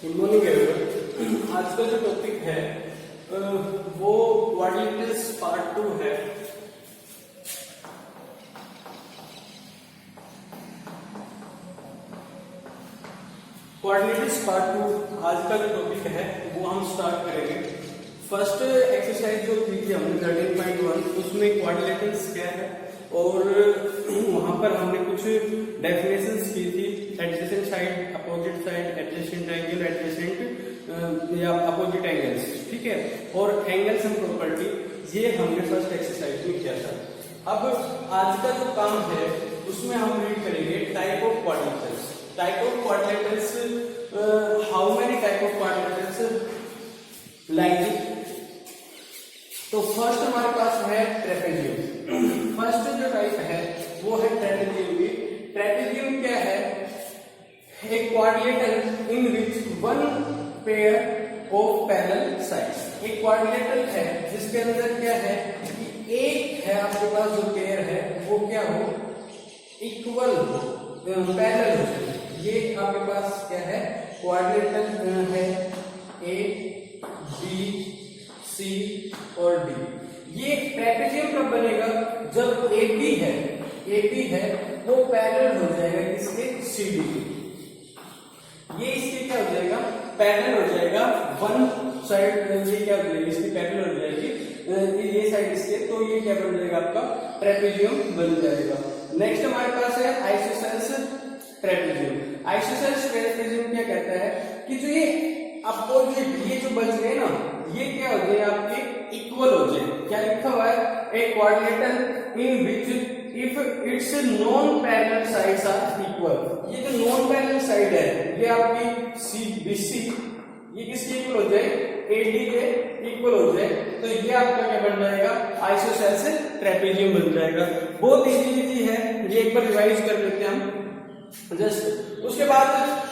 Good morning everyone. आज का जो टॉपिक है वो क्वाड्रिलेटरल्स पार्ट 2 है। क्वाड्रिलेटरल्स पार्ट 2 आज का जो टॉपिक है वो हम स्टार्ट करेंगे। फर्स्ट एक्सरसाइज जो थी हमने 13.1 उसमें क्वाड्रिलेटरल्स क्या है और वहां पर हमने कुछ डेफिनेशंस की थी, adjacent side, opposite side, adjacent angle, adjacent या अपोजिट एंगल्स, ठीक है, और एंगल्स एंड प्रॉपर्टी, ये हमने फर्स्ट एक्सरसाइज में किया था। अब आज का जो काम है उसमें हम रीड करेंगे type of quadrilaterals. Type of quadrilaterals, how many type of quadrilaterals like. तो फर्स्ट हमारे पास है ट्रेपेजियम। फर्स्ट जो टाइप है वो है ट्रेपेजियम की। ट्रेपेजियम क्या है? एक quadrilateral in which one pair of parallel sides. एक क्वाड्रिलेटरल है जिसके अंदर क्या है कि एक है आपके पास जो पेयर है वो क्या हो, इक्वल हो, पैरेलल हो। ये आपके पास क्या है, क्वाड्रिलेटरल है ए, बी, सी और डी। ये ट्रेपेजियम कब बनेगा? जब ए बी है वो पैरेलल हो जाएगा किसके, सी डी। ये इसके क्या हो जाएगा, पैरेलल हो जाएगा। वन साइड ये क्या हो जाएगी, इसकी पैरेलल हो जाएगी ये साइड इसके, तो ये क्या बन जाएगा आपका, ट्रेपेजियम बन जाएगा। नेक्स्ट हमारे पास है आइसोसेलेस ट्रेपेजियम। आइसोसेलेस ट्रेपेजियम क्या कहता है कि जो ये अपोजिट ये जो बच गए ना, ये क्या हो जाए आपके इक्वल हो जाए। क्या लिखा हुआ है, a quadrilateral in which if it's non parallel sides are equal. ये जो नॉन पैरेलल साइड है ये आपकी सी बीसी, ये किसके इक्वल हो जाए, एडी के इक्वल हो जाए, तो ये आपका क्या बन जाएगा, आइसोसेलेस ट्रेपेजियम बन जाएगा। बहुत इजी है, ये एक बार रिवाइज कर लेते हैं हम जस्ट। उसके बाद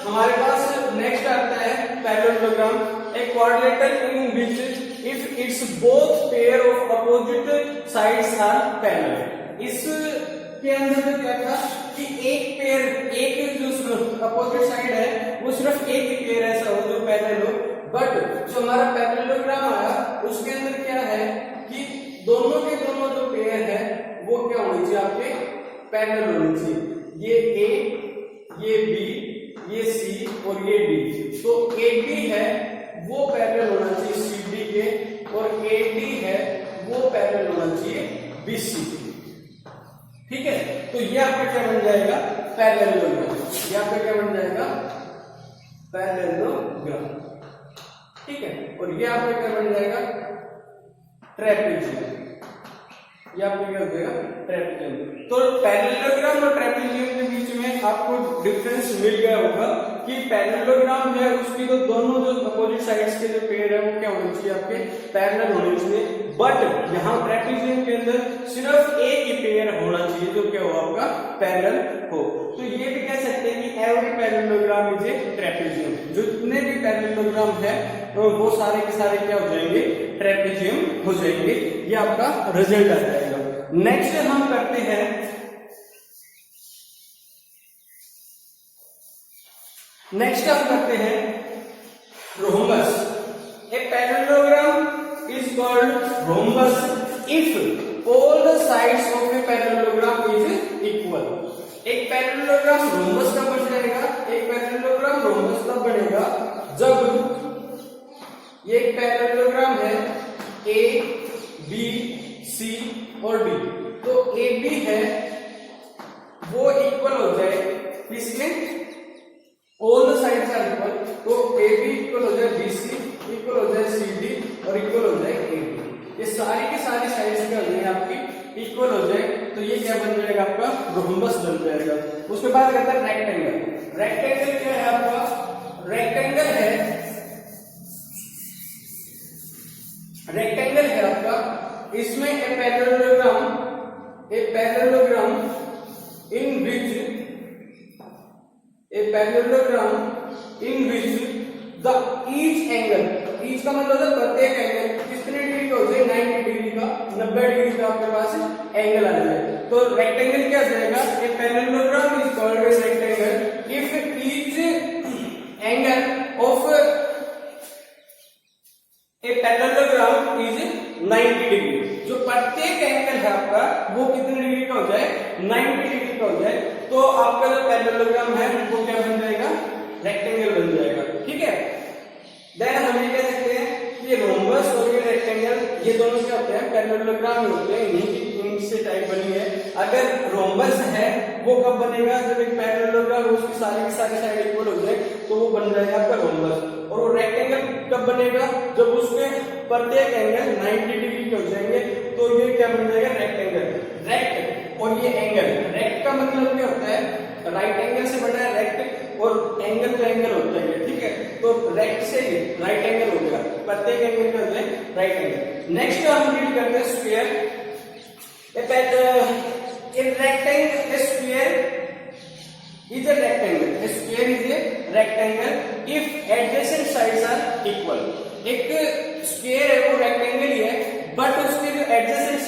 हमारे पास नेक्स्ट आता है parallelogram. A quadrilateral in which if it's both pair of opposite sides are parallel. इसके अंदर में क्या था कि एक पेयर, एक जो अपोजिट साइड है वो सिर्फ एक ही पेयर ऐसा हो जो पैरेलल हो, बट जो हमारा पैरेललोग्राम आया उसके अंदर क्या है कि दोनों के दोनों जो पेयर है वो क्या होनी चाहिए, आपके पैरेलल होनी चाहिए। ये ए, ये बी, ये सी और ये डी। तो ए बी है वो पैरेलल होना चाहिए सी डी के, और ए डी है वो पैरेलल होना चाहिए बी सी के। ठीक है, तो ये आपका क्या बन जाएगा, पैरेललोग्राम। ये आपका क्या बन जाएगा, पैरेललोग्राम। ठीक है, और ये आपका क्या बन जाएगा, ट्रेपेजियम। ये आपको क्या हो जाएगा, ट्रेपेजियम। तो पैरेललोग्राम और ट्रेपेजियम के बीच में आपको डिफरेंस मिल गया होगा कि पैरेललोग्राम है उसकी तो दोनों जो अपोजिट साइड्स के जो पेयर है वो क्या होने चाहिए, आपके पैरेलल होने चाहिए, बट यहाँ ट्रेपेजियम के अंदर सिर्फ एक ही पेयर होना चाहिए जो क्या हो, आपका पैरेलल हो। तो ये भी कह सकते हैं कि every parallelogram is a trapezium. जितने भी पैरेललोग्राम है तो वो सारे के सारे क्या हो जाएंगे, ट्रेपेजियम हो जाएंगे। ये आपका रिजल्ट आ जाएगा। नेक्स्ट हम करते हैं rhombus. A parallelogram is called rhombus if all the sides of a parallelogram is equal. एक पैरेललोग्राम रोम्बस कब बन जाएगा, एक पैरेललोग्राम रोम्बस तब बनेगा जब ये एक पैरेललोग्राम है ए, बी, सी और डी। तो ए बी है वो इक्वल हो जाए इसमें, all the sides are equal, तो ए बी इक्वल हो जाए बी सी, इक्वल हो जाए सी डी और इक्वल हो जाए ए बी। ये सारी की सारी साइड्स क्या हो जाए आपकी इक्वल हो जाए, तो ये क्या बन जाएगा, आपका रोम्बस बन जाएगा। उसके बाद कहता है रेक्टेंगल। रेक्टेंगल क्या है आपका, रेक्टेंगल है आपका, इसमें a parallelogram in which the each angle, each का मतलब है प्रत्येक एंगल कितने डिग्री का हो जाए, 90 डिग्री का, 90 डिग्री का आपके पास एंगल आ जाए। तो रेक्टेंगल क्या जाएगा, a parallelogram is called as rectangle if each angle of a parallelogram is 90 degree. जो प्रत्येक एंगल है आपका वो कितने डिग्री का हो जाए, 90 डिग्री का हो जाए, तो आपका जो पैरेललोग्राम है वो क्या बन जाएगा, रेक्टेंगल बन जाएगा। ठीक है, देन हम ये कह सकते हैं कि रोम्बस और ये रेक्टेंगल ये दोनों क्या होते हैं, पैरेललोग्राम होते हैं, इन्हीं से टाइप बनी है। अगर रोम्बस है वो कब बनेगा, जब एक पैरेललोग्राम उसकी सारी साइड इक्वल हो जाए तो वो बन जाएगा आपका रोम्बस। और वो रेक्टेंगल कब बनेगा, जब उसके प्रत्येक एंगल 90 डिग्री के हो जाएंगे, तो ये क्या बन जाएगा, रेक्टेंगल। रेक्ट और ये एंगल, रेक्ट का मतलब क्या होता है, राइट एंगल से बना है रेक्ट, और एंगल तो एंगल होता है, ठीक है, तो रेक्ट से राइट एंगल हो गया, प्रत्येक एंगल क्या होता है, राइट एंगल। नेक्स्ट हम डील करते हैं square. A rectangle, a square is a rectangle. A square is a rectangle if adjacent sides are equal. एक स्क्वायर है वो रेक्टेंगल ही है, बट उसके जो एडजेसेंट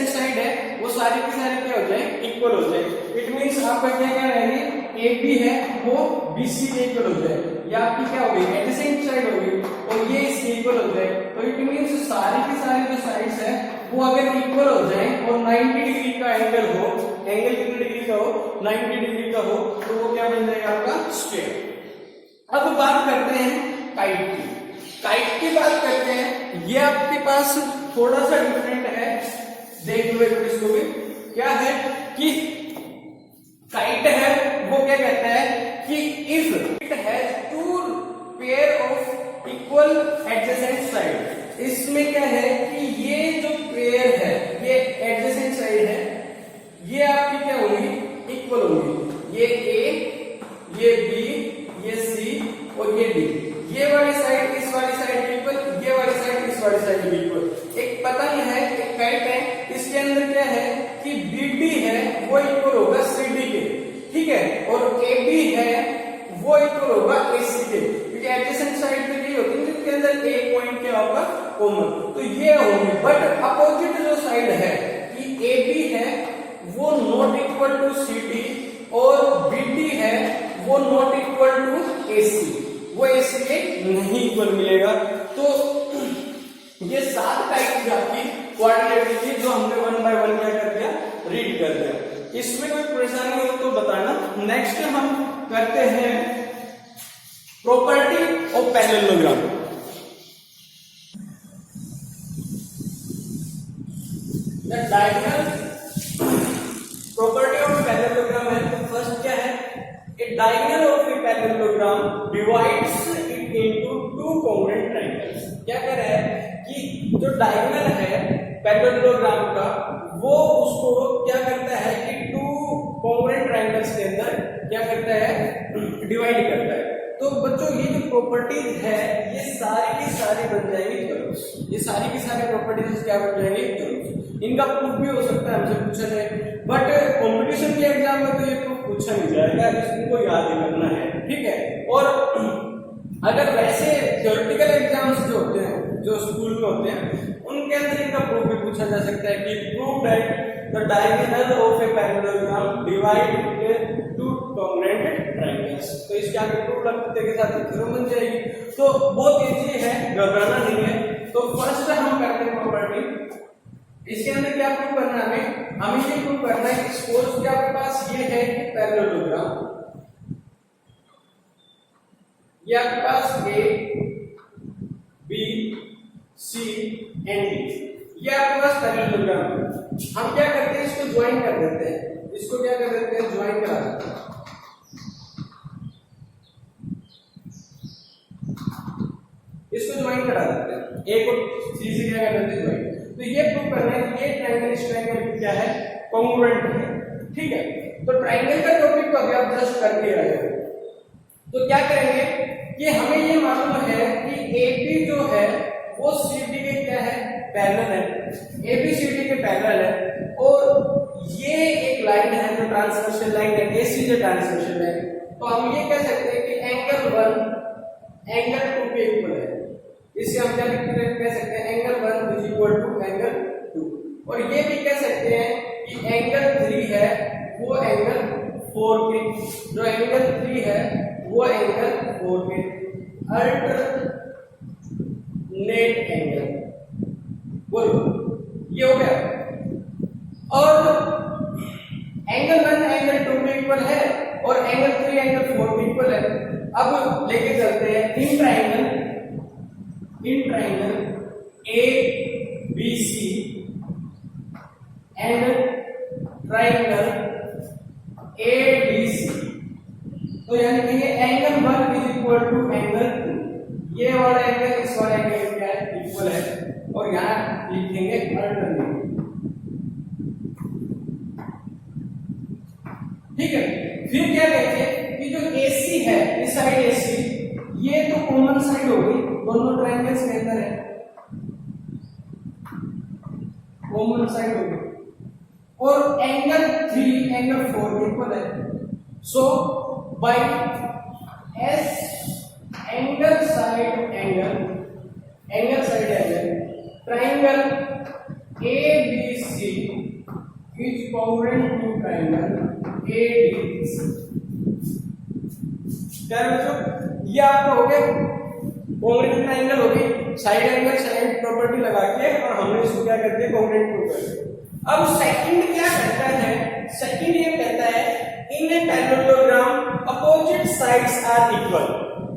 साइड है वो सारी की सारी क्या हो जाए, इक्वल हो जाए। इट मींस आपका क्या क्या रहेंगे, ए बी है वो बी सी के इक्वल हो जाए, या आपकी क्या होगी, एडजेसेंट साइड होगी, और ये इसके इक्वल हो जाए। तो इट मींस सारी की सारी जो साइड्स है वो अगर इक्वल हो जाए और 90 डिग्री का एंगल हो, एंगल कितने डिग्री का हो, 90 डिग्री का हो, तो वो क्या बन जाएगा आपका स्क्वायर। अब बात करते हैं काइट की। काइट की बात करते हैं, ये आपके पास थोड़ा सा डिफरेंट है, देख लो एक इसको भी। क्या है कि काइट है वो क्या कहता है कि if it has two pair of equal adjacent side, इसमें क्या है कि ये जो पेयर है, ये एडजेसेंट साइड है, ये आपकी क्या होगी, इक्वल होगी। ये ए, ये बी, ये सी और ये डी, ये वाली साइड इस वाली साइड इक्वल, ये वाली साइड इस वाली साइड इक्वल। एक पतंग है, एक काइट है, इसके अंदर क्या है कि बीडी है वो इक्वल होगा सीडी के, ठीक है, और एबी है वो इक्वल होगा एसी के, क्योंकि एडजेसेंट साइड तो यही होती है जिसके अंदर एक पॉइंट क्या होगा, कॉमन, तो ये होगी। बट अपोजिट जो साइड है कि एबी है वो नॉट इक्वल टू सीडी, और बीडी है वो नॉट इक्वल टू एसी, वो एसी के नहीं इक्वल मिलेगा। तो ये 7 टाइप की आपकी कोऑर्डिनेट थी जो हमने 1 बाय 1 क्या कर दिया, रीड कर दिया। इसमें कोई परेशानी हो तो बताना। नेक्स्ट हम करते हैं property of parallelogram. The diagonal property of parallelogram है, तो फर्स्ट क्या है, a diagonal of a parallelogram divides it into 2 congruent triangles. क्या कह रहा है कि जो डायगोनल है पैरेललोग्राम का, वो उसको क्या करता है कि 2 कॉन्ग्रुएंट ट्रायंगल्स के अंदर क्या करता है, डिवाइड करता है। तो बच्चों ये जो प्रॉपर्टीज है ये सारी की सारी बन जाएंगी थ्योरम्स, ये सारी की सारी प्रॉपर्टीज क्या बन जाएंगी, थ्योरम्स। इनका प्रूफ भी हो सकता है, हमसे पूछा जाए, बट कंपटीशन के एग्जाम में तो ये प्रूफ पूछा नहीं जाएगा, इसको याद ही करना है, ठीक है। और अगर वैसे थ्योरेटिकल एग्जाम्स जो होते हैं, जो स्कूल में होते हैं, उनके अंदर इनका प्रूफ भी पूछा जा सकता है कि prove that the diagonal of a parallelogram divide into 2 congruent triangles. तो इसके आगे प्रूफ लगते के साथ थ्योरम बन जाएगी। तो बहुत इजी है, घबराना नहीं है। तो फर्स्ट हम करते हैं प्रॉपर्टी। इसके अंदर क्या प्रूव करना है हमें ये प्रूव करना है कि सपोज कि आपके पास ये है पैरेललोग्राम, ये आपके पास A B C and D, ये आपके पास पैरेललोग्राम है। हम क्या करते हैं, इसको ज्वाइन कर देते हैं, इसको क्या कर देते हैं, ज्वाइन करा देते हैं। इसको ज्वाइन करा देते हैं, ए को सी से क्या कर देते हैं, ज्वाइन। तो ये प्रूव करना है कि ये ट्रायंगल इस ट्रायंगल क्या है, कॉन्ग्रुएंट है, ठीक है। तो ट्रायंगल का टॉपिक तो अभी आप जस्ट करके आए हो। तो क्या करेंगे कि हमें ये मालूम है कि एबी जो है वो सीडी के क्या है, पैरेलल है, एबीसीडी के पैरेलल है, और ये एक लाइन है जो ट्रांसवर्सल लाइन है, एसी जो ट्रांसवर्सल है। तो हम ये कह सकते हैं कि एंगल 1 एंगल 2 के इक्वल है। इससे हम क्या कह सकते हैं, angle 1 is equal to angle 2। और ये भी कह सकते हैं कि एंगल 3 है वो एंगल 4 के, जो एंगल 3 है वो एंगल 4 के। Net angle. बोलो ये हो गया। और एंगल 1 एंगल 2 भी इक्वल है और एंगल 3 एंगल 4 भी इक्वल है। अब लेके चलते हैं in triangle A B C and triangle A D C. तो यानी कि ये angle 1 is equal to angle 2, ये वाला एंगल इस वाले एंगल क्या है, इक्वल है। और यहां लिखेंगे अल्टरनेट। ठीक है, फिर क्या कहते हैं कि जो AC है, इस साइड AC, ये तो कॉमन साइड होगी दोनों ट्रायंगल्स के अंदर है, कॉमन साइड होगी। और एंगल 3 एंगल 4 इक्वल है। So by S angle side angle triangle ABC is congruent to triangle ADC। क्या बच्चों, ये आपका हो गया कॉन्ग्रुएंट ट्रायंगल हो गई, साइड एंगल साइड प्रॉपर्टी लगा के, और हमने इसको क्या करते हैं कॉन्ग्रुएंट प्रूव करते हैं। अब सेकंड क्या कहता है, सेकंड ये कहता है in a parallelogram opposite sides are equal.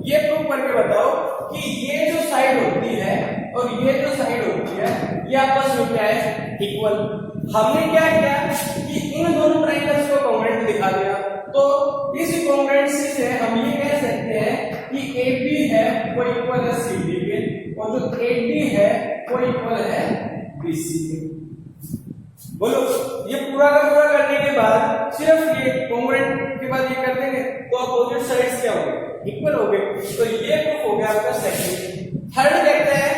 ये प्रूव करके बताओ कि ये जो साइड होती है और ये जो साइड होती है ये आपस में क्या है, इक्वल। हमने क्या किया कि इन दोनों ट्रायंगल्स को कॉन्ग्रुएंट दिखा दिया। तो इस कॉन्ग्रुएंसी से हम ये कह सकते हैं कि AB है वो इक्वल है CD के, और जो AD है वो इक्वल है BC के। बोलो, ये पूरा का पूरा करने के बाद सिर्फ ये कॉन्ग्रुएंट के बाद ये कर देंगे तो अपोजिट साइड्स क्या होंगे, इक्वल हो गए। तो ये प्रूफ हो गया आपका सेकंड। थर्ड देखते हैं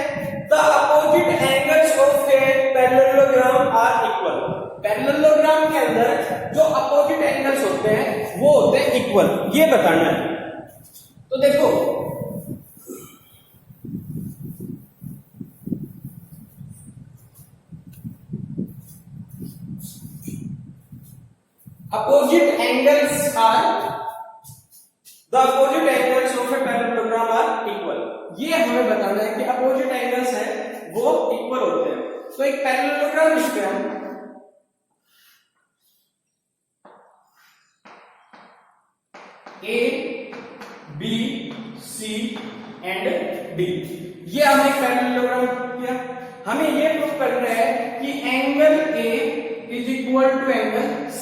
the opposite angles of a parallelogram are equal. Parallelogram के अंदर जो अपोजिट एंगल्स होते हैं वो होते हैं इक्वल, ये बताना है। तो देखो opposite angles are the opposite angles of a parallelogram are equal। ये हमें बताना है कि अपोजिट एंगल्स हैं वो इक्वल होते हैं। तो एक पैरेललोग्राम लिखते हैं हम, A B C and D। ये हमने एक पैरेललोग्राम किया। हमें ये प्रूव करना है कि angle A is equal to angle C।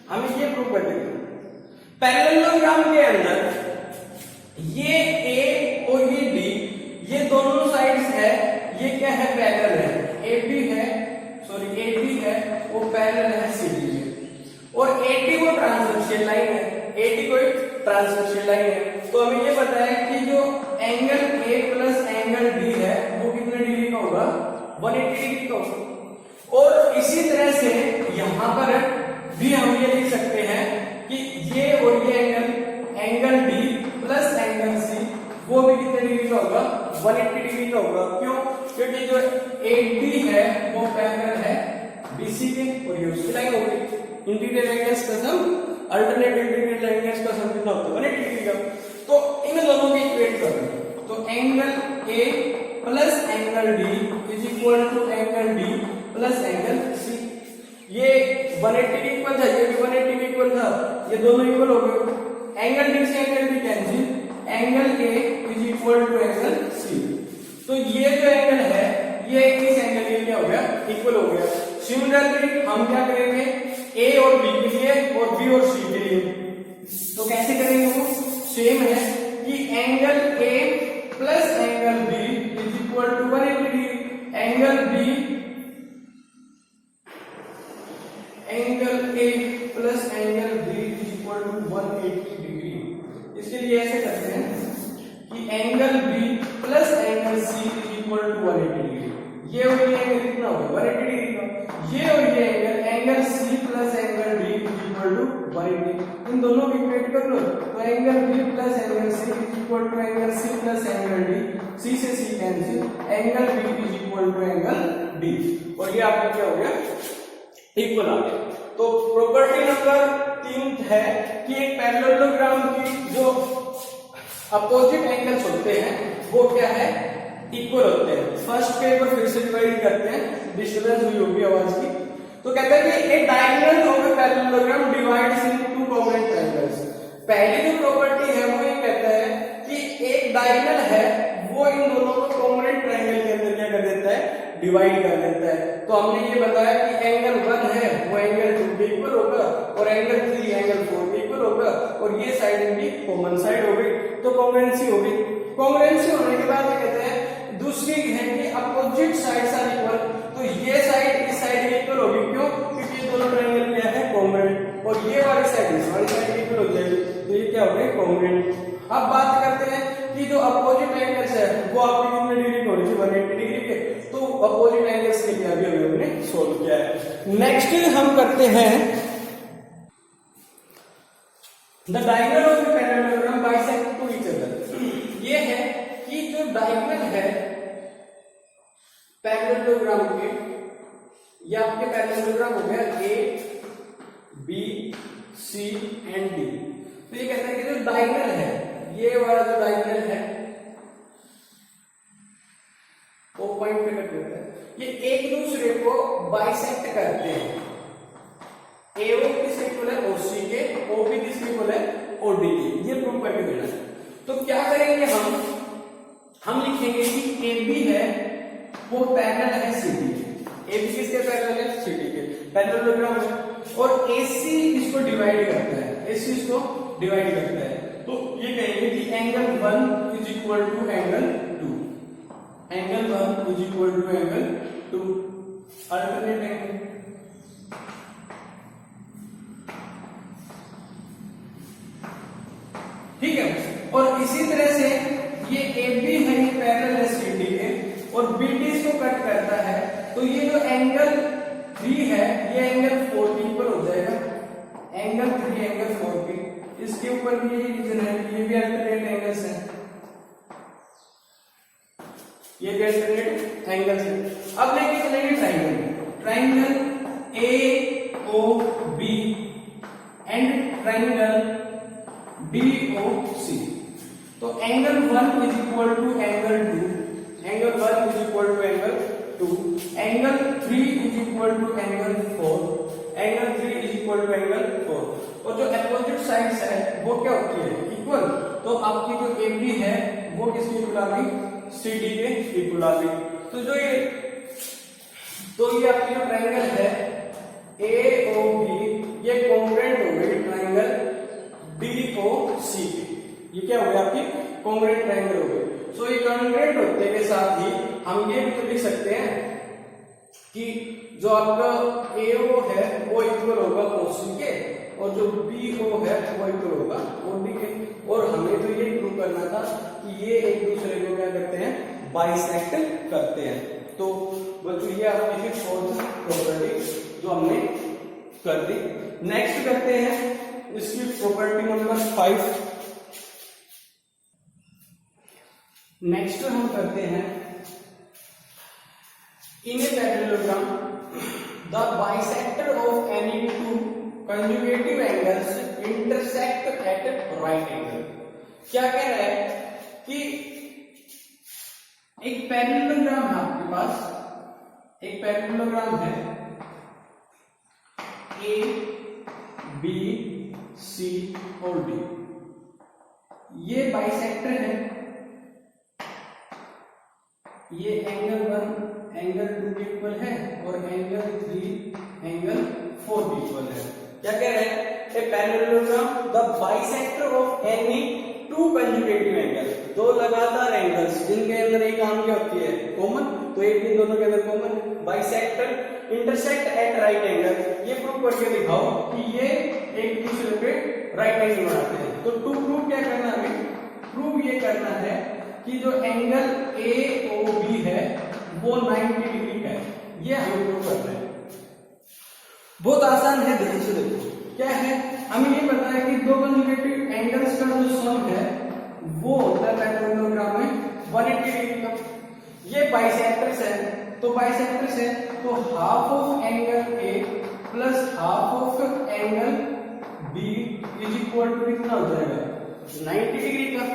हमें ये प्रूव कर देंगे। पैरेललोग्राम के अंदर ये A और ये D, ये दोनों साइड्स है, ये क्या है, पैरेलल है। AB है, सॉरी AB है वो पैरेलल है CD के, और AD वो ट्रांसवर्सल लाइन है, AD कोई ट्रांसवर्सल लाइन है। तो हमें ये पता है कि जो angle A plus angle D है वो कितने डिग्री का होगा, 180 डिग्री का होगा। और इसी तरह से यहां पर भी हम ये लिख सकते हैं कि ये और ये angle D plus angle C वो भी कितने डिग्री का होगा, 180 डिग्री का होगा। क्यों, क्योंकि जो AD है वो पैरेलल है BC के, और ये उसकी लाइन होगी। इंटीरियर एंगल्स का सम, अल्टरनेट इंटीरियर एंगल्स का सम कितना होता है, 180 डिग्री का। तो इन दोनों को इक्वेट कर दो, तो angle A plus angle D is equal to angle D plus angle C। ये 180 इक्वल था, ये भी 180 इक्वल था, ये दोनों इक्वल हो गए। एंगल D से angle D cancel, angle A is equal to angle C। तो ये जो एंगल है ये इस एंगल के क्या हो गया, इक्वल हो गया। सिमिलरली हम क्या करेंगे A और B के लिए और B और C के लिए, तो कैसे करेंगे, वो सेम है कि angle A plus angle B is equal to 180 degree, angle A plus angle B is equal to 180 degree. इसके लिए ऐसे करते हैं कि angle B plus angle C is equal to 180 degree. ये और ये एंगल कितना होगा, 180 डिग्री का। ये और ये angle C plus angle D is equal to 180। इन दोनों को इक्वेट कर लो, तो angle B plus angle C is equal to angle C plus angle D, C से C cancel, angle B is equal to angle D, और ये आपका क्या हो गया, इक्वल आ गया। तो प्रॉपर्टी नंबर 3 है कि एक पैरेललोग्राम की जो अपोजिट एंगल्स होते हैं वो क्या है, इक्वल होते हैं। फर्स्ट पे एक बार फिर से डिवाइड करते हैं, डिस्टर्बेंस हुई होगी आवाज की। तो कहते हैं कि a diagonal of a parallelogram divides into two congruent triangles. पहली जो प्रॉपर्टी है वो ये कहता है कि एक डायगोनल है वो इन दोनों को कॉन्ग्रुएंट ट्रायंगल के अंदर क्या कर देता है, डिवाइड कर देता है। तो हमने ये बताया कि एंगल 1 है वो एंगल 2 के इक्वल होगा, और एंगल 3 एंगल 4 के इक्वल होगा, और ये साइड भी कॉमन साइड हो गई, तो कॉन्ग्रुएंसी हो गई। कॉन्ग्रुएंसी होने के बाद ये कहते हैं दूसरी है कि अपोजिट साइड्स आर इक्वल। तो ये साइड इस साइड के इक्वल होगी, क्यों? क्योंकि ये दोनों ट्रायंगल क्या है, कॉन्ग्रुएंट, और ये वाली साइड इस वाली साइड के इक्वल हो जाएगी, तो ये क्या हो गया, कॉन्ग्रुएंट। अब बात करते हैं कि जो अपोजिट एंगल्स है वो आपकी कितने डिग्री की होनी चाहिए, 180 डिग्री के। तो अपोजिट एंगल्स के लिए अभी हमने सोल्व किया है। नेक्स्ट हम करते हैं the diagonal of the parallelogram bisect to each other. ये है कि जो डायगोनल है पैरेललोग्राम के, ये आपके पैरेललोग्राम हो गया A B C and D. तो ये कहता है कि जो डायगोनल है, ये वाला जो डायगोनल है वो पॉइंट पे कट होता है, ये एक दूसरे को बाइसेक्ट करते हैं। AO किसके इक्वल है, OC के, OB किसके इक्वल है, OD के। ये प्रूव करके देना है। तो क्या करेंगे हम लिखेंगे कि AB है वो पैरेलल है CD के। AB किसके पैरेलल है, CD के पैरेललोग्राम है, और AC इसको डिवाइड करता है, AC इसको डिवाइड करता है। तो ये कहेंगे कि angle 1 is equal to angle 2, angle 1 is equal to angle 2, alternate angle. ठीक है, और इसी तरह से ये AB है, ये पैरेलल है CD के, और BD इसको कट करता है, तो ये जो एंगल 3 है ये एंगल 4 के इक्वल हो जाएगा, एंगल 3 एंगल 4 के। इसके ऊपर भी यही रीजन है, ये भी अल्टरनेट एंगल्स है, ये भी अल्टरनेट एंगल्स है। अब लेके चलेंगे triangle, triangle AOB and triangle DOC। तो angle 1 is equal to angle 2, angle 1 is equal to angle 2, angle 3 is equal to angle 4, angle 3 is equal to angle 4। और जो अपोजिट साइड्स है वो क्या होती है, इक्वल। तो आपकी जो AB है वो किसके इक्वल आ गई, CD के इक्वल आ गई। तो ये आपकी जो ट्रायंगल है AOB ये कॉन्ग्रुएंट हो गई ट्रायंगल DOC के। ये क्या हो गया, आपकी कॉन्ग्रुएंट ट्रायंगल हो गई। सो ये कॉन्ग्रुएंट होते के साथ ही हम ये भी तो लिख सकते हैं कि जो आपका AO है वो इक्वल होगा OC के, और जो BO है वो इक्वल होगा OD के। और हमें तो ये प्रूव करना था कि ये एक दूसरे को क्या करते हैं, बाइसेक्ट करते हैं। तो बच्चों ये आपकी फोर्थ प्रॉपर्टी जो हमने कर दी। नेक्स्ट करते हैं इसकी प्रॉपर्टी नंबर 5। नेक्स्ट हम करते हैं in a parallelogram the bisector of any two conjugative angles intersect at right angle. क्या कह रहा है कि एक पैरेललोग्राम है आपके पास, एक पैरेललोग्राम है A B C और D, ये बाइसेक्टर है, ये एंगल 1 एंगल 2 के इक्वल है और एंगल 3 एंगल 4 के इक्वल है। क्या कह रहे हैं, ए parallelogram the bisector of any two conjugative angle, दो लगातार एंगल्स जिनके अंदर एक आर्म क्या होती है, कॉमन, तो एक इन दोनों के अंदर common, bisector intersect at right angle. ये प्रूव करके दिखाओ कि ये एक दूसरे पे राइट एंगल बनाते हैं। तो टू प्रूव क्या करना है, प्रूव ये करना है कि जो एंगल AOB है वो 90 डिग्री का है, ये हमें प्रूव करना है। बहुत आसान है, ध्यान से देखो क्या है, हमें ये पता है कि दो कंजुगेटिव एंगल्स का जो सम है वो होता है पैरेललोग्राम में 180 डिग्री का। ये बाइसेक्टर्स है, तो बाइसेक्टर्स है तो half of angle A plus half of angle B is equal to कितना हो जाएगा, 90 डिग्री का।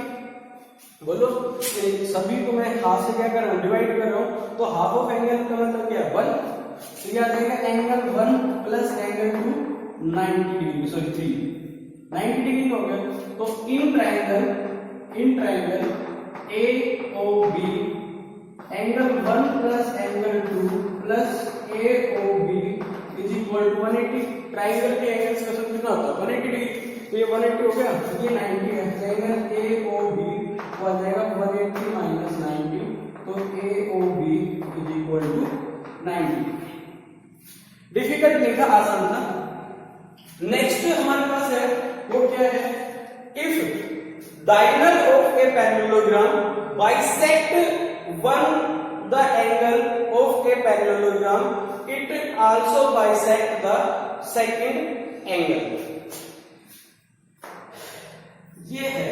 बोलो सभी को मैं हाफ से क्या कर रहा हूँ, डिवाइड कर रहा हूँ, तो हाफ ऑफ एंगल का मतलब क्या है 1, तो याद रहेगा angle 1 plus angle 2 90 degree, sorry 90 degree हो गया। तो in triangle AOB angle 1 plus angle 2 plus AOB is equal to 180। Triangle के एंगल्स का सूत्र कितना होता है 180 डिग्री, तो ये 180 हो गया, ये 90 है, एंगल AOB हो जाएगा 180 माइनस 90, तो AOB is equal to 90। Difficult नहीं था, आसान था। नेक्स्ट हमारे पास है वो क्या है, if diagonal of a parallelogram bisect one the angle of a parallelogram it also bisect the second angle. ये है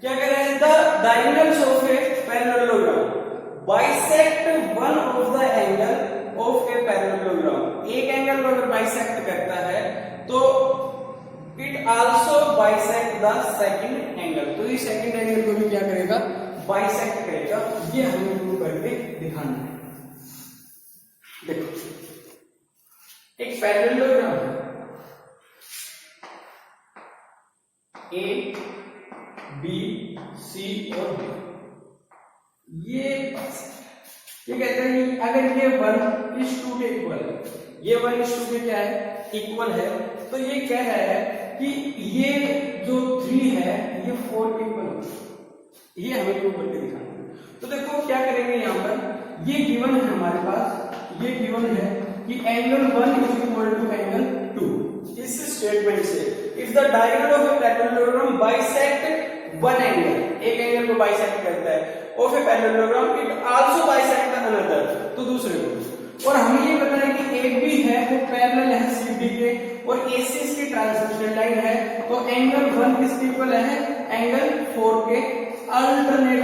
क्या कह रहे हैं, the diagonals of a parallelogram bisect one of the angle of a parallelogram, एक angle को अगर bisect करता है तो it also bisect the second angle, तो ये सेकंड एंगल को भी क्या करेगा, बाइसेक्ट करेगा। ये हमें प्रूव करके दिखाना है। देखो एक पैरेललोग्राम है A B C और D, ये कहते हैं अगर ये 1:2 के इक्वल है, ये 1:2 के क्या है, इक्वल है, तो ये क्या है कि ये जो 3 है ये 4 के इक्वल है। ये हमें प्रूव करके दिखाना है। तो देखो क्या करेंगे, यहाँ पर ये गिवन है हमारे पास, ये गिवन है कि angle 1 is equal to angle 2। इस स्टेटमेंट से if the diagonal of a parallelogram bisect one angle, एक एंगल को बाइसेक्ट करता है, of a parallelogram it also bisect the another, तो दूसरे को। और हमें ये पता है कि AB है वो पैरेलल है CD के, और AC इसकी ट्रांसवर्सल लाइन है, तो एंगल 1 किसके इक्वल है, एंगल 4 के अल्टरनेट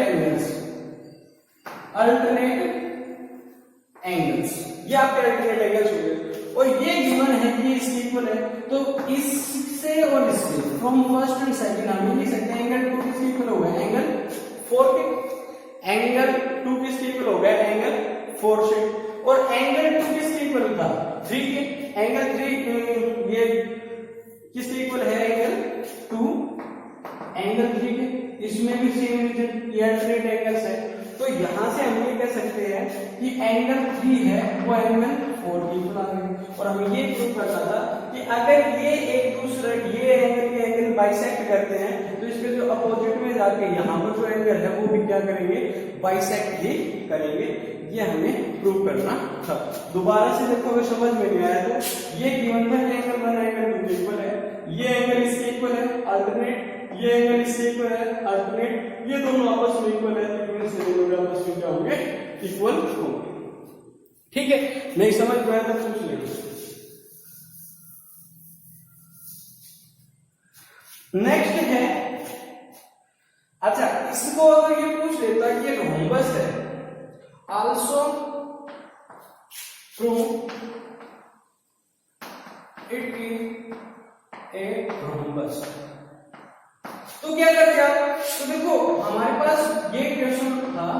एंगल्स, ये आपके अल्टरनेट एंगल्स हो गए। और ये गिवन है कि इसके इक्वल है, तो इससे और इससे फ्रॉम फर्स्ट एंड सेकंड हम लिख सकते हैं एंगल 2 किसके इक्वल होगा, एंगल 4 के, एंगल 2 किसके इक्वल होगा, एंगल 4 से, और एंगल 2 किसके इक्वल था, 3 के, एंगल 3 ये किसके इक्वल है, एंगल 2 एंगल 3 के, इसमें भी सेम रीजन, ये अल्टरनेट एंगल्स है। तो यहां से हम ये कह सकते हैं कि एंगल 3 है वो एंगल 4 के इक्वल आ गए। और हमें ये प्रूव करना था कि अगर ये एक दूसरे ये एंगल बाइसेक्ट करते हैं तो इसके जो अपोजिट में जाके यहाँ पर जो एंगल है वो भी क्या करेंगे, बाइसेक्ट ही करेंगे। ये हमें प्रूव करना था। दोबारा से देखो अगर समझ में नहीं आया तो ये गिवन था एंगल 1 एंगल 2 के इक्वल है, ये एंगल इसके इक्वल है अल्टरनेट, ये एंगल इसके इक्वल है अल्टरनेट, ये दोनों आपस में इक्वल है, तो इससे दोनों आपस में क्या होंगे, इक्वल होंगे। ठीक है, नहीं समझ में आया तो पूछ लेंगे। नेक्स्ट है, अच्छा इसको अगर ये पूछ लेता कि ये रोम्बस है, also prove it is a rhombus, तो क्या करेगा, तो देखो हमारे पास ये क्वेश्चन था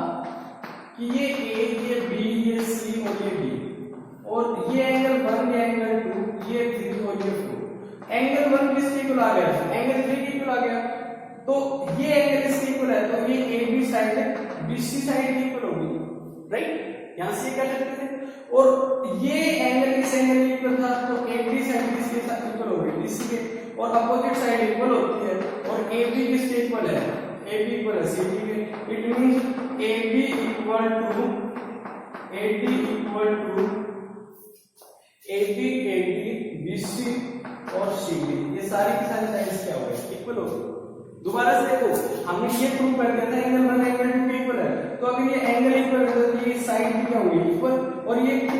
कि ये A, ये B, ये C और ये D, और ये एंगल 1, ये एंगल 2, ये 3 और ये 4। एंगल 1 किसके इक्वल आ गया, एंगल 3 के इक्वल आ गया, तो ये एंगल इसके इक्वल है, तो ये AB साइड BC साइड के इक्वल होगी, राइट, यहां से क्या करते थे। और ये एंगल इस एंगल के इक्वल था, तो AB साइड किसके साथ इक्वल होगी, BC के, और अपोजिट साइड इक्वल होती है, और AB किसके इक्वल है, AB इक्वल है CD के। It means AB equal to AD BC और CD, ये सारी की सारी साइड्स क्या हो गए, इक्वल हो गए। दोबारा से देखो हमने ये प्रूव कर दिया था एंगल 1 एंगल 2 के इक्वल है, तो अगर ये एंगल इक्वल है तो ये साइड भी क्या होगी, इक्वल, और ये 2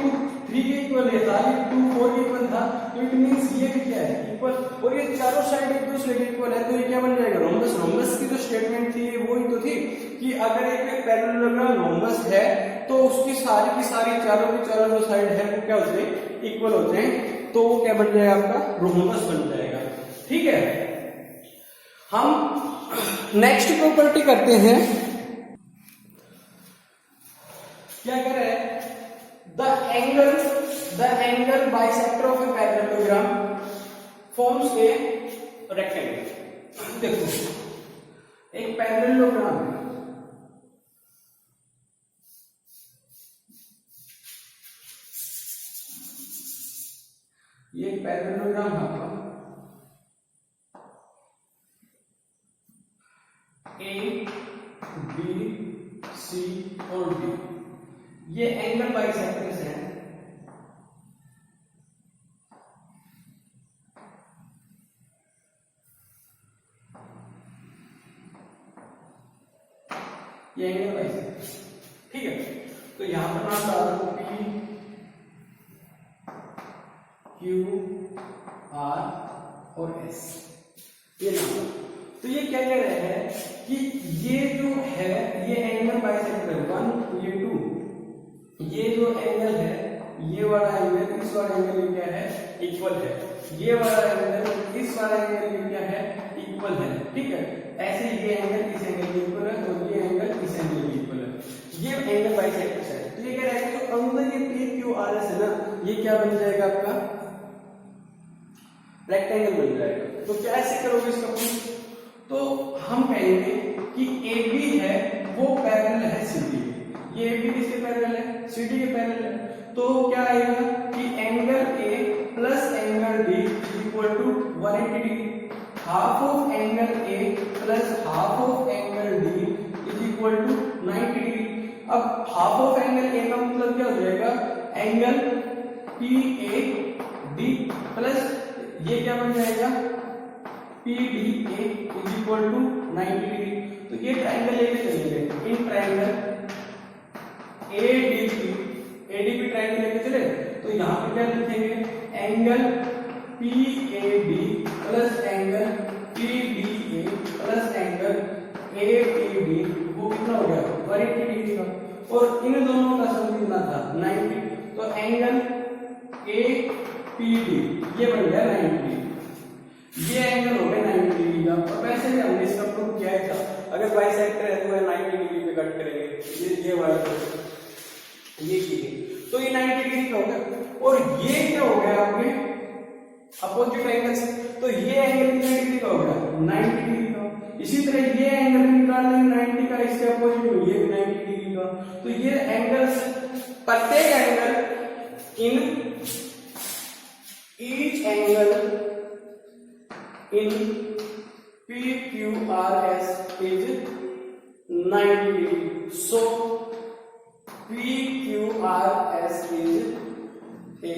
3 के इक्वल है था, ये 2 4 के इक्वल था, तो इट मींस ये भी क्या है, इक्वल, और ये चारों साइड एक दूसरे के इक्वल है, तो ये क्या बन जाएगा, रोम्बस। रोम्बस की जो स्टेटमेंट थी वो ही तो थी कि अगर एक पैरेललोग्राम रोम्बस है तो उसकी सारी की सारी चारों की चारों जो साइड है वो क्या होते हैं, इक्वल होते हैं, तो वो क्या बन जाएगा, आपका रोम्बस बन जाएगा। ठीक है, हम नेक्स्ट प्रॉपर्टी करते हैं, क्या कह रहे हैं, the angle bisector of a parallelogram forms a rectangle. देखो एक पैरेललोग्राम है, ये पैरेललोग्राम है आपका, ए बी सी और डी, ये एंगल बाइसेक्टर्स हैं। ये एंगल बाइसेक्टर्स, ठीक है। तो यहां पर नाम डाल दो पी क्यू आर और एस, ये नाम। तो ये क्या कह रहे हैं कि ये जो है ये एंगल बाइसेक्टर 1 ये 2, ये जो एंगल है ये वाला एंगल इस वाला एंगल ये क्या है, इक्वल है। ये वाला एंगल इस वाला एंगल ये क्या है, इक्वल है, ठीक है। ऐसे ये एंगल इस एंगल के इक्वल है और ये एंगल इस एंगल के इक्वल है। ये एंगल बाइसेक्टर्स है। तो ये कह रहा है कि जो अंदर ये पी क्यू आर एस है ना, ये क्या बन जाएगा आपका, रेक्टेंगल बन जाएगा। तो कैसे करोगे इसका प्रूफ, तो हम कहेंगे कि ए बी है वो पैरेलल है सी डी, ये ए बी किसके पैरेलल है, सी डी के पैरेलल है। तो क्या आएगा कि angle A plus angle D equal to 180 degree, half of angle A plus half of angle D is equal to 90 degree. अब हाफ ऑफ एंगल ए का मतलब क्या हो जाएगा, angle P A D plus ये क्या बन जाएगा, P D A is equal to 90 degree. तो ये ट्राइंगल लेके चलेंगे, इन ट्राइंगल एडीपी ट्राइंगल लेके चले, तो यहाँ पे क्या लिखेंगे, angle P A D plus angle P D A plus angle A P D, वो कितना हो गया 180 डिग्री का, और इन दोनों का सम कितना था 90। तो एंगल ए पी डी ये बन गया 90 डिग्री, ये एंगल हो गया 90 डिग्री का। और वैसे भी हमने इसका प्रूफ किया था, अगर बाइसेक्टर है तो वह 90 डिग्री पे कट करेंगे, ये वाला ये किए, तो ये 90 डिग्री का हो गया। और ये क्या हो गया आपके अपोजिट एंगल्स, तो ये एंगल कितने डिग्री का हो गया 90 डिग्री का। इसी तरह ये एंगल निकाल लेंगे 90 का, इसके अपोजिट में ये भी 90 डिग्री का। तो ये एंगल्स, प्रत्येक angle in each angle in PQRS is 90 degree. So PQRS is a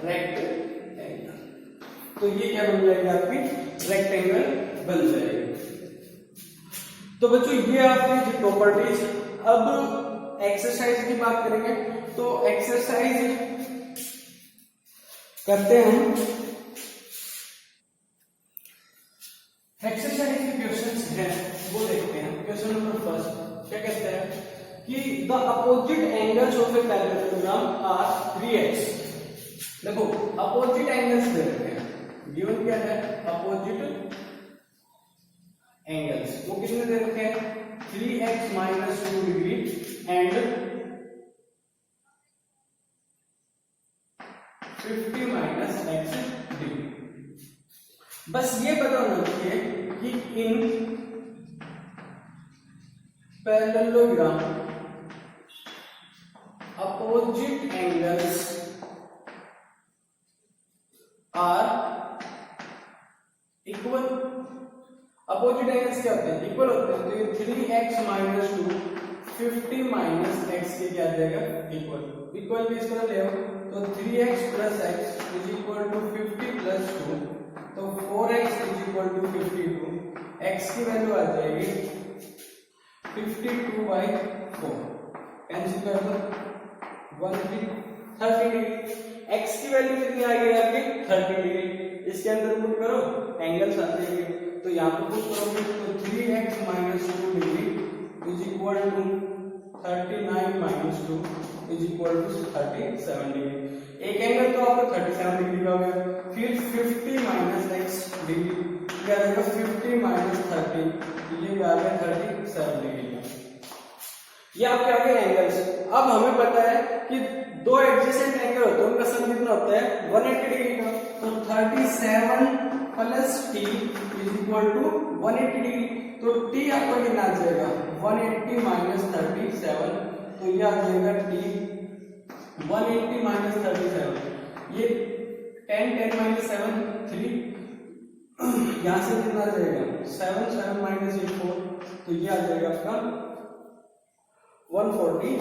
rectangle. तो ये क्या बन जाएगी आपकी, रेक्टेंगल बन जाएगी। तो बच्चों ये आपकी प्रॉपर्टीज। अब एक्सरसाइज की बात करेंगे, तो एक्सरसाइज करते हैं। एक्सरसाइज के क्वेश्चंस हैं वो देखते हैं। क्वेश्चन नंबर फर्स्ट क्या कहते हैं कि the opposite angles of a parallelogram are 3x। देखो अपोजिट एंगल्स दे रखे हैं, गिवन क्या है, अपोजिट एंगल्स वो कितने दे रखे हैं, 3x minus 2 degree and 50 minus x degree. बस ये पता होना चाहिए कि in parallelogram opposite angles are equal. Opposite angles क्या होते हैं, इक्वल होते हैं। तो ये 3x माइनस 2 50 माइनस x के क्या आ जाएगा, इक्वल। इक्वल भी इस तरह ले आओ, तो 3x plus x is equal to 50 plus 2, तो 4x is equal to 52। x की वैल्यू आ जाएगी 52/4, कैंसिल कर दो 30 डिग्री। x की वैल्यू कितनी आ गई आपकी 30 डिग्री। इसके अंदर पुट करो, एंगल्स आ जाएंगे, तो यहाँ पे पुट करोगे तो 3x minus 2 degree is equal to 39 minus 2 is equal to 37 degree. एक एंगल तो आपको 37 डिग्री का हो गया। फिर 50 माइनस x डिग्री क्या रहेगा 50 माइनस 30, ये भी आ गया 37 डिग्री का। ये आपके आगे एंगल्स। अब हमें पता है कि दो एडजेसेंट एंगल होते हैं, उनका सम कितना होता है 180 डिग्री का। तो 37 plus t is equal to 180 degree. तो t आपका कितना आ जाएगा 180 माइनस 37, तो ये आ जाएगा t 180 माइनस 37, ये 10 10 माइनस 7 3, यहां से कितना आ जाएगा 7 7 माइनस 8 4, तो ये आ जाएगा आपका 143।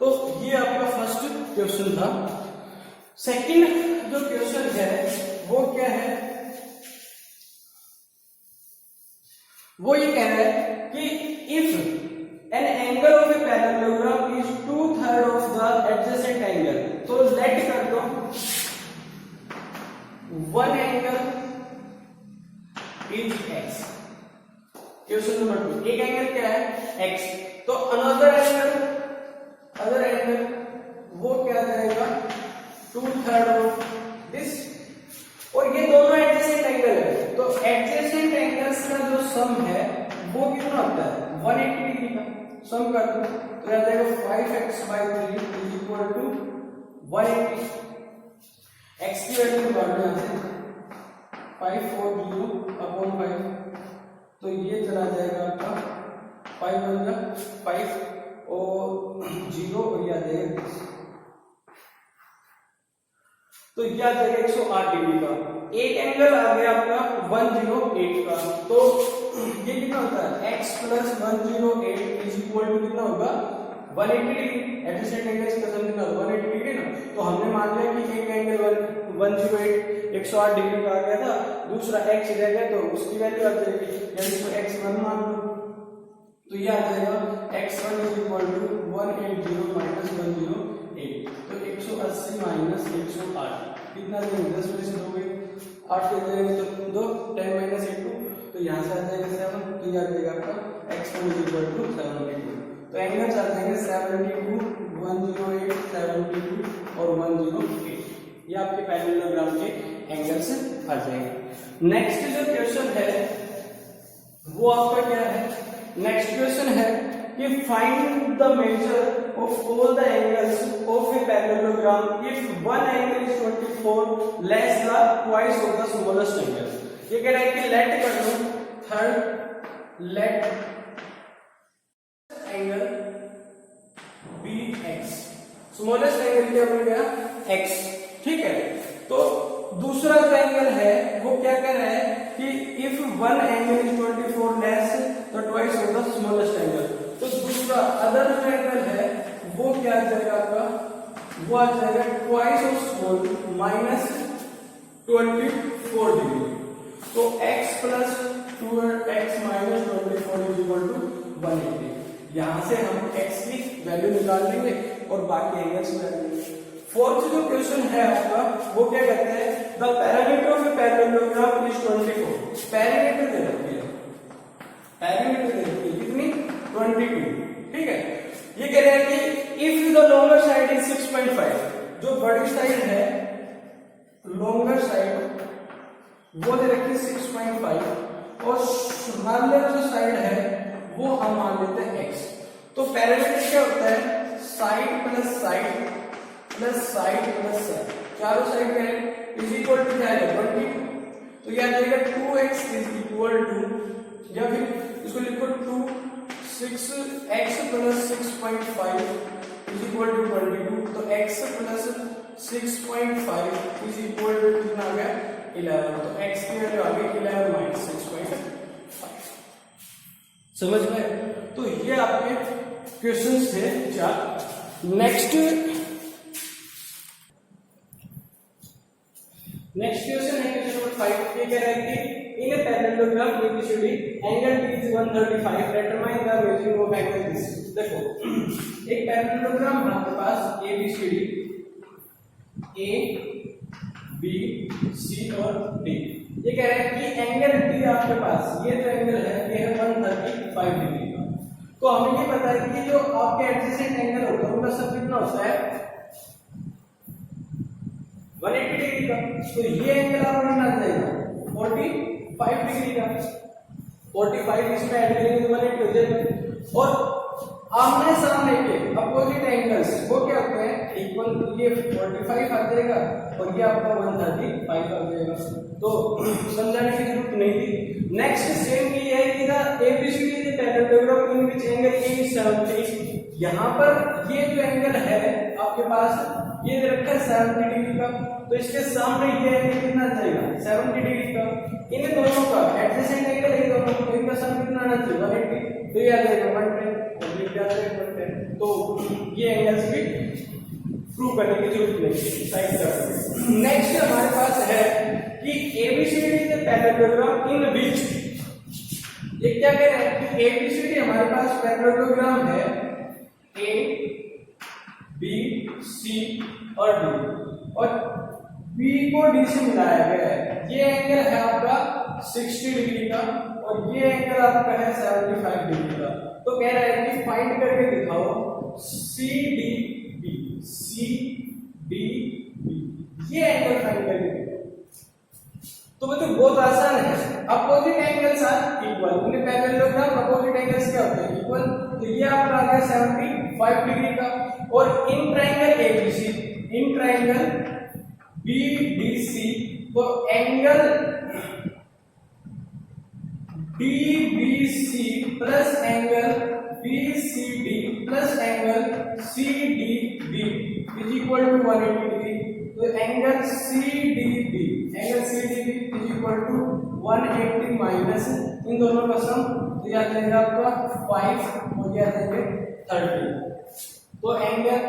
तो ये आपका फर्स्ट क्वेश्चन था। सेकंड जो क्वेश्चन है वो क्या है, वो ये कह रहा है कि if an angle of a parallelogram is 2/3 of the adjacent angle, तो लेट कर दो one angle is x। Question number 2, एक एंगल क्या है x, तो अदर एंगल वो क्या जाएगा 2/3 ऑफ दिस, और ये दोनों एडजेसेंट एंगल है, तो एडजेसेंट एंगल्स का जो सम है वो कितना होता है 180 डिग्री का। सम कर दो तो आ जाएगा 5x/3 is equal to 180। x की वैल्यू निकाल लो यहां से 540/5, तो ये चला जाएगा आपका 5 बन जाएगा 5 और 0 और ये आ जाएगा 10, तो ये आ जाएगा 108 डिग्री का। एक एंगल आ गया आपका 108 का, तो ये कितना होता है x plus 108 is equal to कितना होगा 180 डिग्री। एडजेसेंट एंगल्स का सम कितना 180 डिग्री ना, तो हमने मान लिया कि एक एंगल 108 108 डिग्री का आ गया था, दूसरा x रह गया तो उसकी वैल्यू आ जाएगी, यानी इसको x1 मान लो, तो ये आ जाएगा x1 is equal to 180 minus 108, तो 180 माइनस 108 कितना देंगे 10 में से दोगे 8 के देंगे तो 2 10 माइनस 8 तो यहाँ से आ जाएगा 7, तो ये आ जाएगा आपका x1 इज इक्वल टू 72। तो एंगल्स आ जाएंगे 72 108 72 और 108, ये आपके पैरेललोग्राम के एंगल्स आ जाएंगे। नेक्स्ट जो क्वेश्चन है वो आपका क्या है, नेक्स्ट क्वेश्चन है कि find the measure of all the angles of a parallelogram if one angle is 24 less the twice of the smallest angle. ये कह रहा है कि लेट कर लो third let angle be x, smallest angle क्या बन गया x, ठीक है। तो दूसरा जो एंगल है वो क्या कह रहा है कि if one angle is 24 less तो twice of the smallest angle, तो दूसरा अदर जो एंगल है वो क्या आ जाएगा आपका, वो आ जाएगा twice of small minus 24 degree, तो x plus 2x minus 24 is equal to 180। यहां से हम x की वैल्यू निकाल लेंगे और बाकी एंगल्स निकालेंगे। फोर्थ जो क्वेश्चन है आपका वो क्या कहते हैं, the parameter of a parallelogram is 24। Parameter दे रखी है, पैरामीटर दे रखी है कितनी 22, ठीक है। ये कह रहे हैं कि if the longer side is 6.5, जो बड़ी साइड है लॉन्गर साइड वो दे रखी है 6.5 और स्मॉलर जो साइड है वो हम मान लेते हैं x। तो पैरामीटर क्या होता है side plus side plus side plus side, चारों साइड करें इज इक्वल टू क्या है 22, तो ये आ जाएगा 2x इज इक्वल टू, या फिर इसको लिखो 6x plus 6.5 is equal to 22, तो x plus 6.5 is equal to कितना आ गया 11, तो x की वैल्यू आ गई 11 माइनस 6.5। समझ गए? तो ये आपके क्वेश्चंस थे 4। नेक्स्ट क्वेश्चन है क्वेश्चन नंबर 5। ये कह रहा है कि in a parallelogram ABCD angle B is 135, determine the measuring of angle this. देखो एक पैरेललोग्राम है आपके पास ABCD A B C और D। ये कह रहा है कि एंगल D आपके पास ये जो एंगल है ये है 135 डिग्री का। तो हमें ये पता है कि जो आपके एडजेसेंट एंगल होता है उनका सब कितना होता है 180 डिग्री का। तो ये एंगल आपको कितना आ जाएगा 45 डिग्री का। 45 इसमें ऐड करेंगे तो 180 हो जाएगा। और आमने सामने के अपोजिट एंगल्स वो क्या होते हैं इक्वल। ये 45 आ जाएगा और ये आपका 135 आ जाएगा। तो समझाने की जरूरत नहीं थी। नेक्स्ट सेम ये है कि the ABCD is parallelogram in which angle A is 70। यहाँ पर ये जो एंगल है आपके पास ये रखा है 70 डिग्री का, तो इसके सामने ये एंगल कितना जाएगा 70 डिग्री का। इन दोनों का एडजेसेंट एंगल है दोनों, तो इनका सम कितना आना चाहिए 180, तो ये आ जाएगा 110 और ये आ जाएगा 110। तो ये एंगल्स भी प्रूव करने की जरूरत नहीं, साइड कर। नेक्स्ट हमारे पास है कि एबीसीडी इज पैरेललोग्राम इन विच, ये क्या कह रहे हैं कि एबीसीडी हमारे पास पैरेललोग्राम है ए बी सी और डी, और बी को डी से मिलाया गया है। ये एंगल है आपका 60 डिग्री का और ये एंगल आपका है 75 डिग्री का। तो कह रहा है कि फाइंड करके दिखाओ सी डी बी, ये एंगल फाइंड करके दिखाओ। तो बच्चों बहुत आसान है, opposite angles are equal. In parallelogram opposite angles क्या होते हैं इक्वल। तो ये आपका आ गया 75 डिग्री का। और in triangle ABC, in triangle BDC, तो angle DBC plus angle BCD plus angle CDB is equal to 180 degree. तो angle CDB, angle CDB is equal to 180 minus इन दोनों का सम, तो यह आ जाएगा आपका 5 और यह आ जाएगा 30। तो angle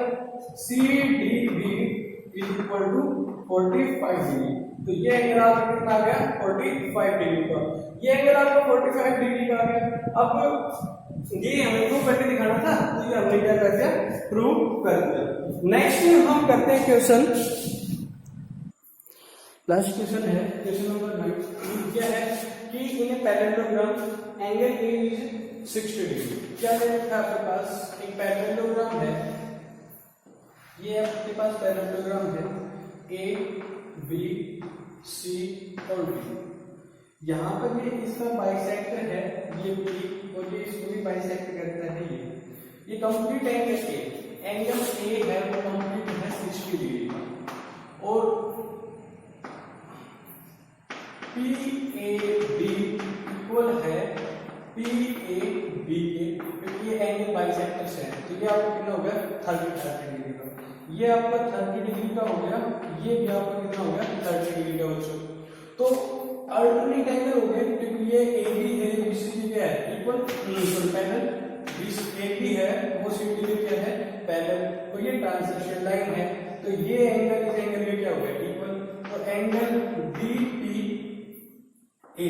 CDB is equal to 45 degree. तो ये एंगल आपका कितना आ गया 45 डिग्री का। ये एंगल आपका 45 डिग्री का आ गया। अब ये हमें प्रूव करके दिखाना था, तो ये हमने क्या कर दिया प्रूव कर दिया। नेक्स्ट हम करते हैं क्वेश्चन, लास्ट क्वेश्चन है क्वेश्चन नंबर 9। क्या है कि in parallelogram angle A is 60 degree. क्या है आपके पास एक पैरेललोग्राम है, ये आपके पास पैरेललोग्राम है ए बी सी और डी। यहाँ पर ये इसका बाइसेक्टर है ये बी, और ये इसको भी बाइसेक्ट करता है ये कंप्लीट एंगल ए है वो कंप्लीट है 60 डिग्री का। और पी ए बी इक्वल है पी ए बी के, क्योंकि ये एंगल बाइसेक्टर्स है। तो ये आपको कितना हो गया 30 डिग्री का। ये आपका 30 डिग्री का हो गया, ये भी आपका कितना हो गया 30 डिग्री का बच्चों। तो अल्टरनेट एंगल हो गए, क्योंकि ये AB है BCD क्या है इक्वल पैरेलल, AB है वो CD में क्या है पैरेलल, तो ये ट्रांसलेशन लाइन है। तो ये एंगल इस एंगल में क्या हो गया इक्वल। तो एंगल BPA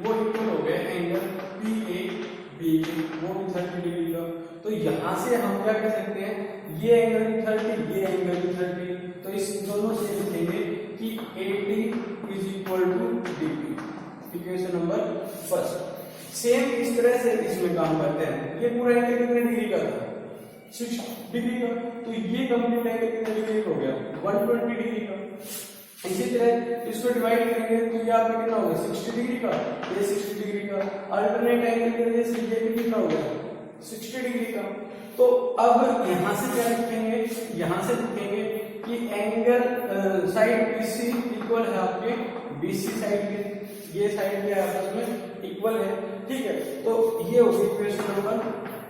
वो इक्वल हो गया एंगल PAB वो भी 30 डिग्री का। तो यहाँ से हम क्या कर सकते हैं, ये एंगल भी 30, ये एंगल भी 30, तो इस दोनों से लिखेंगे कि AD is equal to DP। Equation number first. Same इस तरह से इसमें काम करते हैं। ये पूरा एंगल कितने डिग्री का था 60 डिग्री का, तो ये कंप्लीट एंगल कितने डिग्री का हो गया 120 डिग्री का। इसी तरह इसको डिवाइड करेंगे तो ये आपका कितना होगा 60 डिग्री का, ये 60 डिग्री का। अल्टरनेट एंगल की वजह से ये भी कितना हो गया 60 डिग्री का। तो अब यहाँ से क्या लिखेंगे, यहाँ से लिखेंगे कि एंगल साइड BC इक्वल है आपके BC साइड के, ये साइड के आपस में इक्वल है, ठीक है। तो ये हो गई इक्वेशन नंबर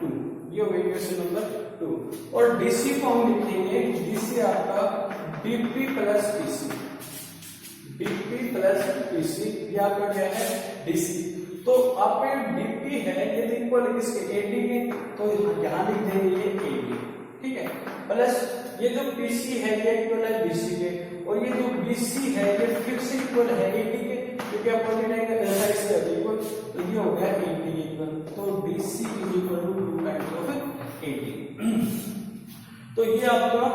2, ये हो गई इक्वेशन नंबर 2। और DC को हम लिखेंगे, DC आपका DP plus PC, DP plus PC, ये आपका क्या है DC। तो आपका DP है ये इक्वल है किसके AD के, तो यहाँ लिख देंगे ये AD, ठीक है। प्लस ये जो PC है ये इक्वल है BC के, और ये जो BC है ये फिर से इक्वल है AD के, क्योंकि अपोजिट एंगल साइड से इक्वल, तो ये हो गया AD इक्वल। तो BC is equal to 2 times of AD। तो ये आपका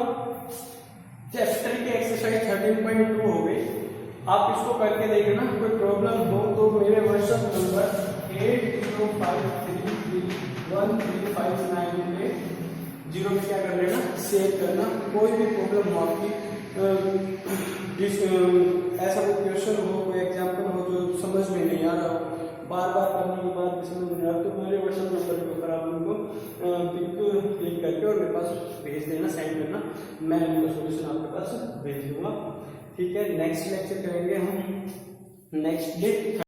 चैप्टर की एक्सरसाइज 13.2 हो गई। आप इसको करके देखना, कोई प्रॉब्लम हो तो मेरे व्हाट्सएप नंबर 8053313590 पे क्या कर लेना सेव करना। कोई भी प्रॉब्लम हो आपकी, ऐसा कोई क्वेश्चन हो, कोई एग्जाम्पल हो जो समझ में नहीं आ रहा हो, बार बार करने के बाद भी समझ नहीं आ रहा, तो मेरे व्हाट्सएप नंबर के ऊपर आप लोगों को पिक क्लिक करके और मेरे पास भेज देना, सेंड करना, मैं उनका सोल्यूशन आपके पास भेज दूंगा। ठीक है, नेक्स्ट लेक्चर करेंगे हम नेक्स्ट डे